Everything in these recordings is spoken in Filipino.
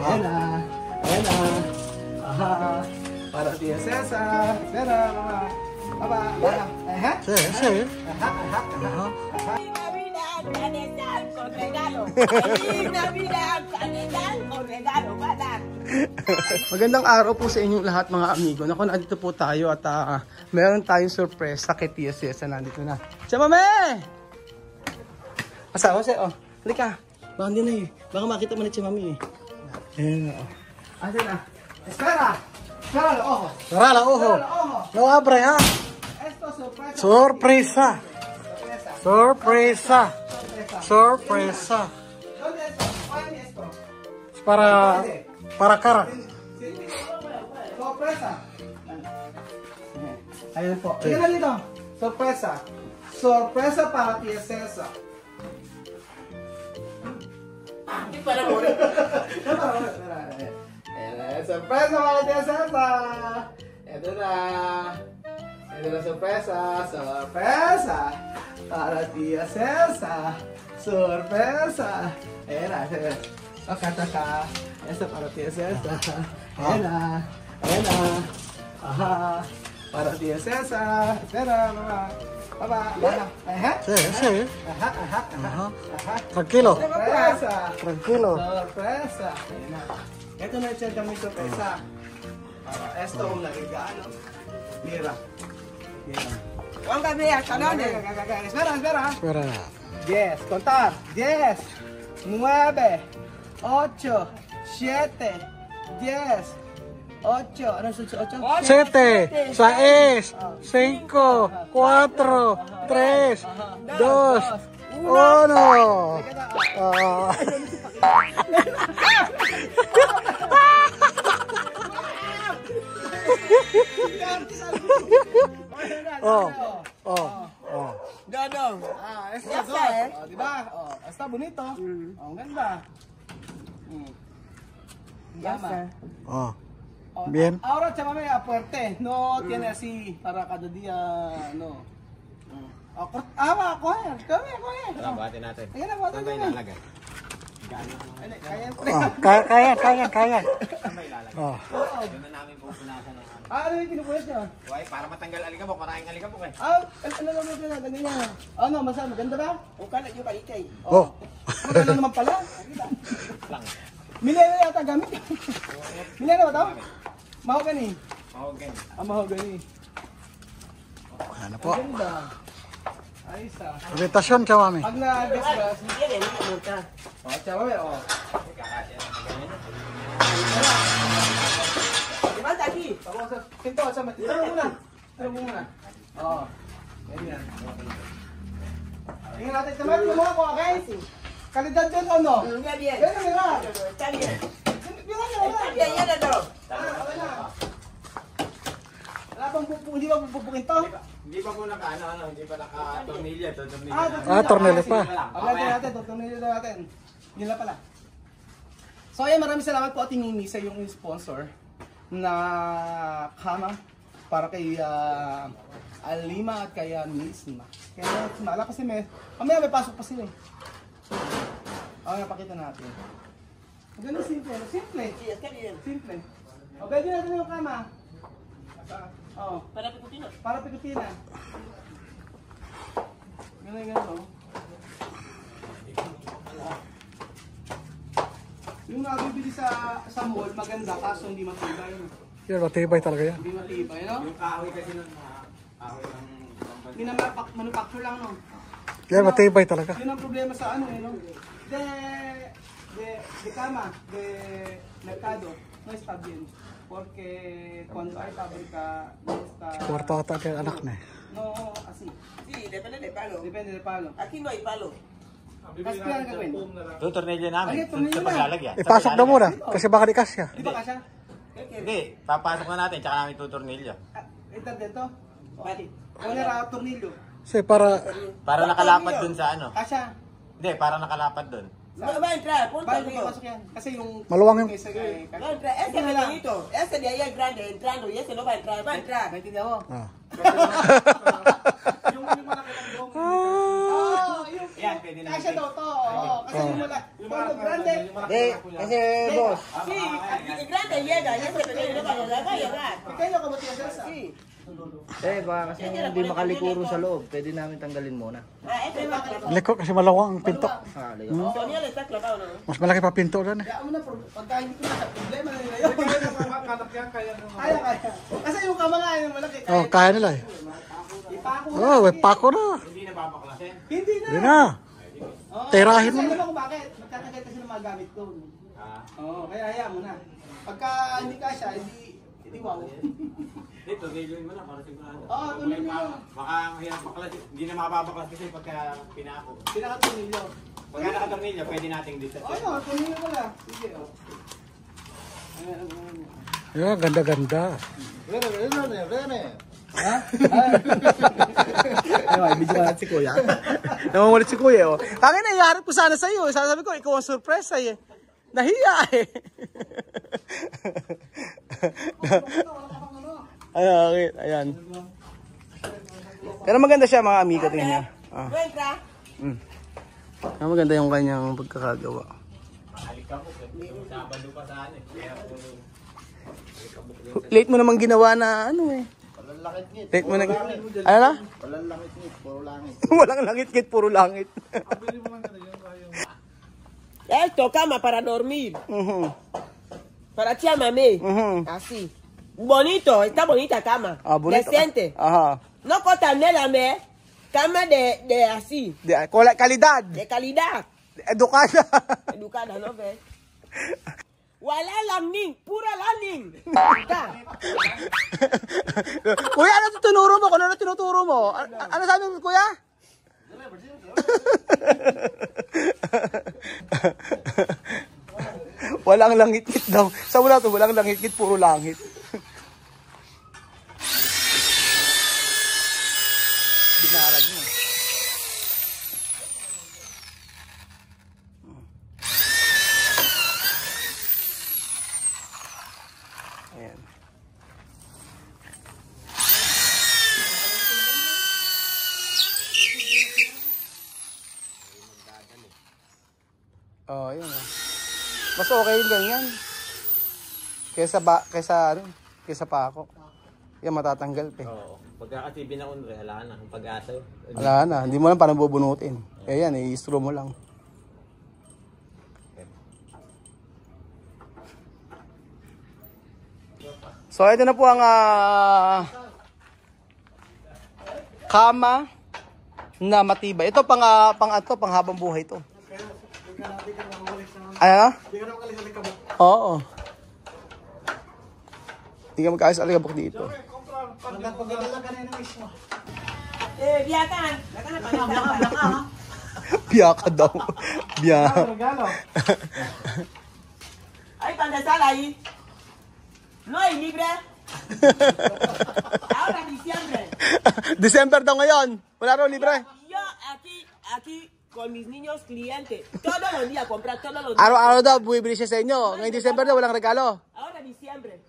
Ayan na. Ayan na. Aha. Para tiya Cesar. Sera, mama. Mama. Aha. Aha. Sí. Aha. Aha. Aha. Aha. Navidad, Navidad, con regalo. Feliz Navidad, Navidad, con regalo. Padang. Magandang araw po sa inyong lahat mga amigo. Naku, nandito po tayo at meron tayong surprise sa kay Tia Cesar. Nandito na. Siya, mame! Asawa siya, oh. Halika. Baka hindi na eh. Baka makita mo na siya, mami eh. Ayan, oh. Ayan na. Espera! Espera, lo ojo. Cerra los ojos. No abre, ¿ah? Esto sorpresa. Sorpresa. Sorpresa. Sorpresa. ¿Dónde es esto? ¿Cuál es esto? Para cara. Sorpresa. Ayan po. Tingnan na dito. Sorpresa. Sorpresa para Tia Cesar. Para morir. Sorpresa para Tia Cesar. Ito na. Ito na sorpresa. Sorpresa para Tia Cesar. Sorpresa. Ayan na. Taka. Esa para Tia Cesar. Ayan na. Ayan na. Aha. Para Tia Cesar. Espera, mama. Mama. Ajá. Sí. Ajá. Tranquilo. Sorpresa. Tranquilo. Sorpresa. Ayan na. Ito na siya kami sorpresa. Esto un regalo. Mira. Juan Gabriel, Canone. Espera. Espera. 10, contar. 10, 9, 8, 7, 10, 8. Ano sa 8? 7, 6, 5, 4, 3, 2, 1. Dodong. Esto Yes, dos. sir. Diba? Está bonito. Ang ganda. Yes, sir. Bien. Ahora chámame a fuerte. No tiene así para cada día, no. Coge. Buhatin natin. Ayan na, buhatin Saan ba na. ilalagay? Kaya. Doon na namin pupunasan ng ano. Ano yung pinupulit nyo? Why? Para matanggal alikabok. Maraming alikabok eh. Ano naman ito na, ganyan. Ano, maganda ba? Ukala yung balitay. Maganda naman pala. Lang. Milena yata gamit. Milena ba ito? Mahogany. Mahogany. Mahogany. Ano po? Ganda. Ayos ah. Invitasyon siya, mami. Pag na-gasgas. Yan, yan, pumunta. Chámame, Kakasya na ganyan. Di ba, Daddy? Pinto, sama. Tira mo muna. Ganyan. Tingnan natin. Tama mo ako, okay? Kalidad dyan o no? Bien, bien. Mira. Está bien. Está Bien, yan na daw. Okay na. Wala bang hindi ba bubukin to? Hindi pa po hindi pa naka-tornilyo. Tornilyo pa. Okay natin, tutunilin natin. Yun lang pala. So ayan, maraming salamat po Ate Mimi sa yung sponsor na kama para kay Alima at kay Misma. Kaya sumala kasi mamaya may pasok pa sila eh. Okay, pakita natin. Maganda simple. Está bien. Simple. O, pwede natin yung kama. Para pikutin. Para pikutina. Ganun. Yung nabibili sa mall, maganda kaso hindi matibay. Yan, matibay talaga yan. Hindi matibay, no? Yung kahoy kasi nun, kahoy ng Hindi na manufacture lang, no? Yan, matibay talaga. Yun ang problema sa ano, no? De cama, de mercado, no está bien. Porque cuando hay fábrica, no está... Kwarto ata kay anak na eh. No, así. Sí, depende del palo. Depende del palo. Aquí no hay palo. Kasi kaya gagawin. Ito, tornilyo namin. Ay, tornilyo Sa na. paglalagyan. Ipasok na muna, kasi baka di kasya. Di ba kasya? Hindi, papasok na natin, tsaka namin tutornilyo. Ito dito? Okay. Wala ra tornilyo. Kasi para Para nakalapad dun sa ano. Kasya. Hindi, para nakalapad dun. Va a entrar, punta Bago mío. pasok yan. Kasi yung... Maluwang yung... Va a entrar. Este pequeñito, este de ahí es grande entrando y este no va a entrar. Va a entrar. Naintindihan mo? Ah. Yung malaki ng dong. Yung pwede na. Kasya daw to. Oo. Kasi yung malaki. Polo grande. Kasi boss, Sí, el grande llega, y ese pequeño no va a llegar. Pequeño como tío César. baka kasi hindi makalikuro sa loob, pwede namin tanggalin muna. Ah, este va a clavar. Liko kasi malawang ang pinto. Ligaw. Sonia le está clavado, ¿no? Mas malaki pa pinto doon eh. Kaya mo na, pagka hindi ko na problema na nila yun. Kaya. Kasi yung kama nga yung malaki. Oh, kaya nila eh. Ipako na. Oh, may pako na. Hindi na babaklasin. Hindi na. Hindi na. Oo, Tirahin kasi mo na. alam mo kung bakit? Magtatagal kasi ng mga gamit ko. Oo, kaya hayaan mo na. Pagka hindi kasya, hindi wow. Dito, gagawin mo na para sigurado. Oo, tuloy mo yun. Baka mahirap baklas. Hindi na makababaklas kasi pagka pinako. Pinakatunilyo. Pagka nakatornilyo, pwede nating dito. Oo, tunilyo mo lang. Sige, oh. Yeah, ganda-ganda. Ha? Ay, video ka si Kuya. Namamulit si Kuya, oh. Tangin na, iharap ko sana sa'yo. Sasabi ko, ikaw ang surprise eh. Nahiya eh. Ayan, okay. Ayan. Pero maganda siya mga amigo, tingnan niya. Ah. Entra. Maganda yung kanyang pagkakagawa. Sabado pa saan eh. Kaya Late mo namang ginawa na ano eh. Late mo na. Ano na? Walang langit-ngit, puro langit. Walang langit-ngit, puro langit. Esto, cama para dormir. Mhm. Para tía mami. Mhm. Así. Bonito, está bonita cama. Ah, bonito. Decente. Aha. No contaminame. Cama de así. Kalidad. De calidad. Edukada. Educada, ¿no ves? Wala lamning. Pura lamning. Kuya, ano tinuro mo? Kung ano tinuturo mo? Ano sabi mo, Kuya? Walang langit-ngit daw. Sa wala to, walang langit-ngit, puro langit. Binarag mo. Ayan. Oh, yun oh. Mas okay yung ganyan. Kesa pako. Yan matatanggal pa. Oo. Pagka kasi binaunre, wala na. Ang pag-asa. Wala na, hindi mo lang paano bubunutin. Kaya yan, i-straw mo lang. So ito na po ang kama na matibay. Ito pang habang buhay ito. Ano? Oo. Hindi ka magkaayos alikabok dito. Biakan. Biakan apa? Biakan. Biyaka daw. Biyaka. Hay pandesal ahí. No hay libre. Ahora diciembre. December daw ngayon. Wala raw libre. Yo aquí con mis niños clientes. Todos los días comprar, todos los días. Araw-araw daw, bumibili siya sa inyo. Ngayong December daw, walang regalo. Ahora diciembre.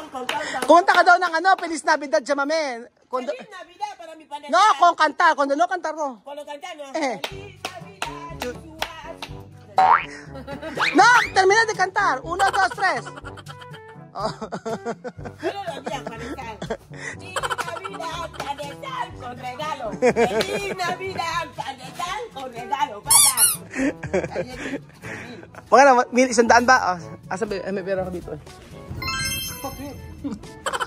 Con. Kumanta ka daw ng Feliz Navidad sa mami. Feliz Navidad para mi panel. No, kung kantar. Kung no, kantar ko. Con lo cantando. Eh. Feliz Navidad. No, termina de cantar. 1, 2, 3. Oh. Todos los días panel. Feliz Navidad, panel con regalo. Feliz Navidad, panel con regalo. Para. Mga na, 100 ba? Asa ba? May pera ka dito eh.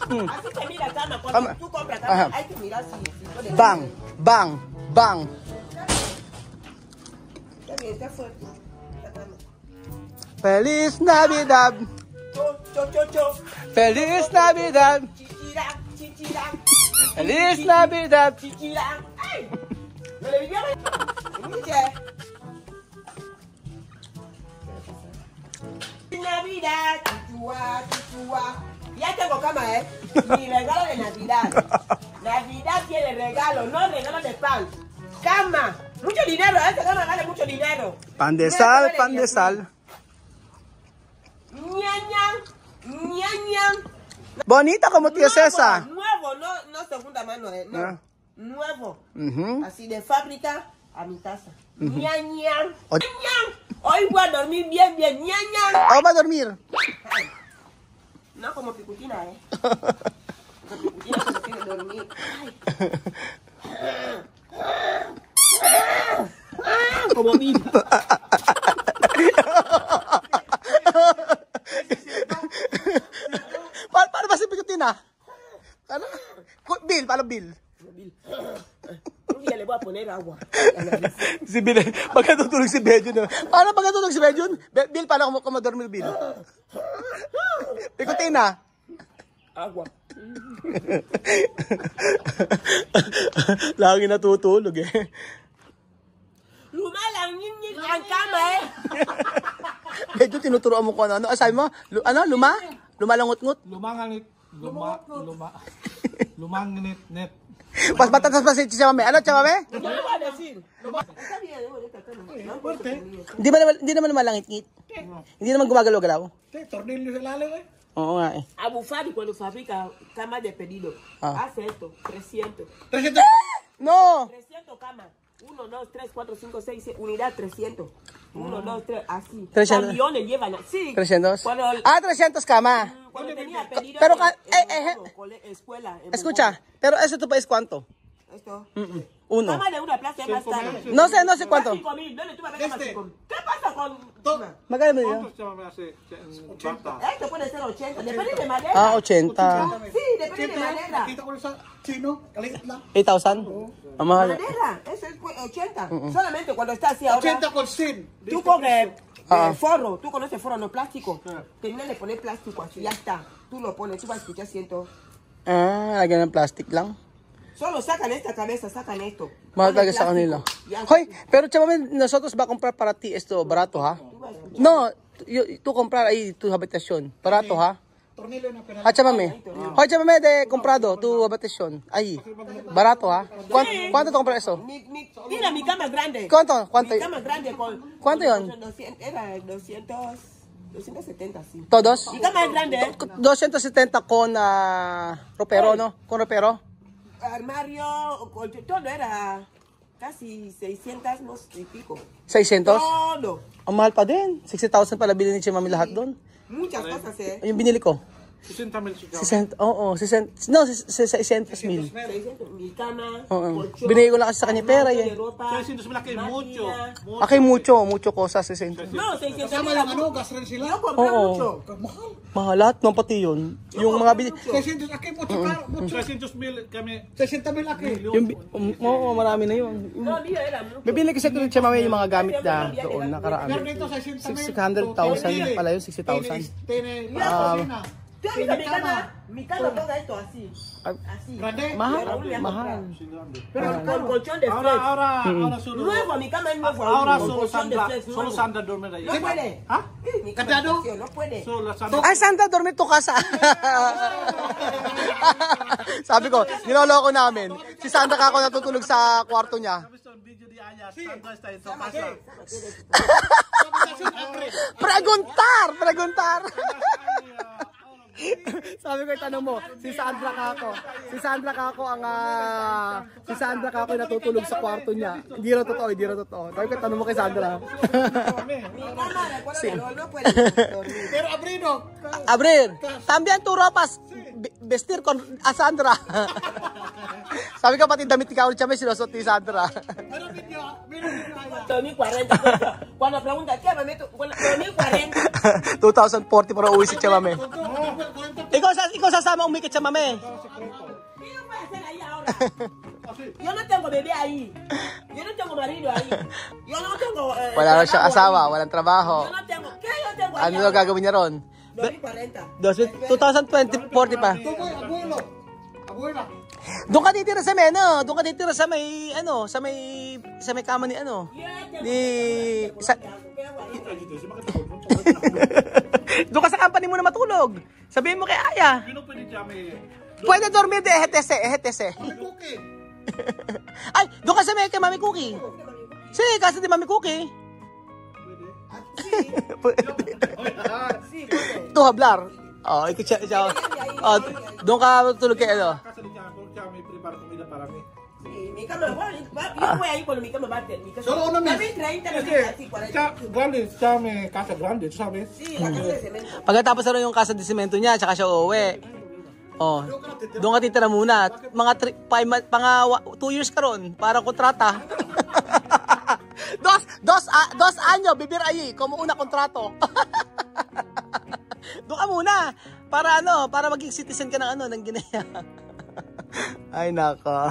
Así se mira cama. Cuando tú compras cama, hay que mirar si puede. Bang, bang, bang. Está bien, está fuerte. Esta cama. Feliz Navidad. Cho. Feliz Navidad. Chichirán. Feliz Navidad. Chichirán. ¡Ay! ¿No le vivió? Dice. Navidad, chichua. Ya tengo cama, ¿eh? Mi regalo de Navidad. Navidad tiene regalo, no regalo de pan. Cama. Mucho dinero, esta cama vale mucho dinero. Pandesal, pandesal. Ñan. Bonita como tía César. Nuevo, no segunda mano, no. Ah. Nuevo. Mhm. Así de fábrica. a mi taza. Ñan, ñan. O- Ñan. Hoy voy a dormir bien, bien. Ñan, ñan. O ba dormir? No como picutina, Como picutina cuando quiere dormir. Ay. Como Bill. Paano ba si Picotina? Ano? Bill, paano Bill? Un día le voy a poner agua. Si Bill, pagka tutulog si Bejun. Paano pagka tutulog si Bejun? Bill, paano kung madormir Bill? Picotina. Agua. Lagi natutulog eh. Lumalang yun ang kama Bejun, tinuturoan mo ko ano. Ano, sabi mo? Luma? Lumalangot-ngut? Lumangit net. Pas batatas pa si Chamame. Ano, Chamame? ¿Qué le voy a decir? Está bien, Hindi naman lumalangit-ngit. Hindi naman gumagalaw-galaw. Tornilyo sa lalim eh. Oo nga eh. Abu Fabi cuando fabrica camas de pedido, Ah. hace esto, 300. 300. No! 300 camas. 1, 2, 3, 4, 5, 6, unidad 300. 1, 2, 3, así. 300. Camiones llevan así. 300? Cuando, Ah, 300 kama. cuando tenía pedido pero escuela. en Escucha, pero eso tu país cuánto? Esto. Uno. Cama de una plaza es más caro. No sé cuánto. 5,000. ¿Dónde tú me ves más 5,000? ¿Qué pasa con...? Magkano mo yun? Esto puede ser 80. Depende de madera. Ah, 80. Sí, depende de madera. Kita ko sa Chino, kaliit lang. 8,000? Ang mahal. Madera, eso es 80. Solamente cuando está así ahora. 80 con sin. Tú coges Ah. forro, tú conoces forro, no plástico. Termina de poner plástico así, ya está. Tú lo pones, tú vas a escuchar ciento. Ah, lagyan ng plastic lang. Solo sacan esta cabeza, sacan esto. Mahal Ponen talaga sa kanila. plástico, ya. Hoy, pero Chamame, nosotros va a comprar para ti esto, barato ha? No, tú comprar ahí tu habitación. Barato ha? Tornilyo na pinag. Ah, Chamame. Hoy, Chamame, de comprado tu habitación. Ahí. Barato ha? ¿Cuánto te compras eso? Mira, mi cama es grande. ¿Cuánto? Mi cama es grande con... ¿Cuánto yun? 200, era 270, sí. Todos? Mi cama es grande, 270 con ropero, no? Con ropero. Armario, todo era casi 600 y pico. 600? Todo. Ang mahal pa din. 60,000 pala bilhin ni Chamame lahat doon. Muchas cosas, Yung binili ko. 60,000 siya. 60, oo, 60, no, 600,000. 600, mi cama, Oo. colchón, Binigay ko lang kasi sa kanya pera de eh. ropa, 600 malaki, mucho. máquina. Akay mucho cosas, 600. No, 600 Kasama era lang ano, mucho. gas rin sila. Yo compré Oo. mucho. Mahal. Mahal lahat, no, pati yun. Yung mga bili, 600 aki, mucho caro. 300,000 kami. 600,000 aki. oo, marami na yun. No, mío era mucho. Bibili kasi ito ni Chamame yung mga gamit na doon, nakaraan. Pero dito 600,000. 600,000 pala yun, 60,000. Tiene, Tú has visto mi cama toda esto así. Así. grande. Mahal, mahal. Pero con colchón de flex. Ahora solo. Luego mi cama es nueva. Ahora con solo colchón de Sandra, flex solo nuevo. Sandra duerme ahí. No puede. ¿Ah? Mi cama ¿Cantado? es vacío, no puede. Solo Sandra. Ay, Santa, dormir to casa. Sabi ko, niloloko namin. Si Santa kako natutulog sa kwarto niya. Video di Aya, Sandra está en tu casa. Preguntar. Sabi ko, itanong mo, si Sandra kako. Si Sandra kako ang natutulog sa kwarto niya. Hindi raw totoo. Sabi ko, itanong mo kay Sandra. Mi cama, recuérdalo, no puede dormir. Pero abrido. Abrir, tambian tu ropas vestir con a Sandra. Sabi ko, pati damit ikaw ulit siya may sinusot ni Sandra. Pero video Aya. 2040. Cuando pregunta, ¿qué me meto? 2040. 2040 para uwi si Chamame. Ikaw sasama umikit sa Mame. ¿Qué yo voy a hacer ahí ahora? Yo no tengo bebé ahí. Yo no tengo marido ahí. Yo no tengo... Wala na siyang trabajo asawa, ahí. walang trabaho. Yo no tengo... ¿Qué yo tengo ahí? Ano daw gagawin niya ron? 2040. 2040 pa. Ito boy, abuelo. Abuela. Doon ka titira sa may doon ka titira sa may sa may kama ni ano. Doon ka sa company mo na matulog. Sabihin mo kay Aya. Sino pwede Jame? Pwede dormir de EHTC. Cookie. Ay, doon ka sa may kay Mami Cookie. Sige, kasi di Mami Cookie. Sí, puede. Tu hablar. Oh, ikut siya. Oh, doon ka tulog kay ano. Casa ni Jame, Jame prepara comida para mí. Sí, mi cama, yo voy ahí por mi cama, va a terminar. Solo una También 30 minutos, así, 40. Grande, dame casa grande, tú sabes. Sí, la casa de cemento. Pagkatapos na yung casa de semento niya, tsaka siya uuwi. Oh, doon ka titira muna. Mga 2 years ka ron, parang kontrata. dos anyo, bibir ayi, como una kontrato. Doon ka muna, para maging citizen ka ng ng Guinea. Ay nako.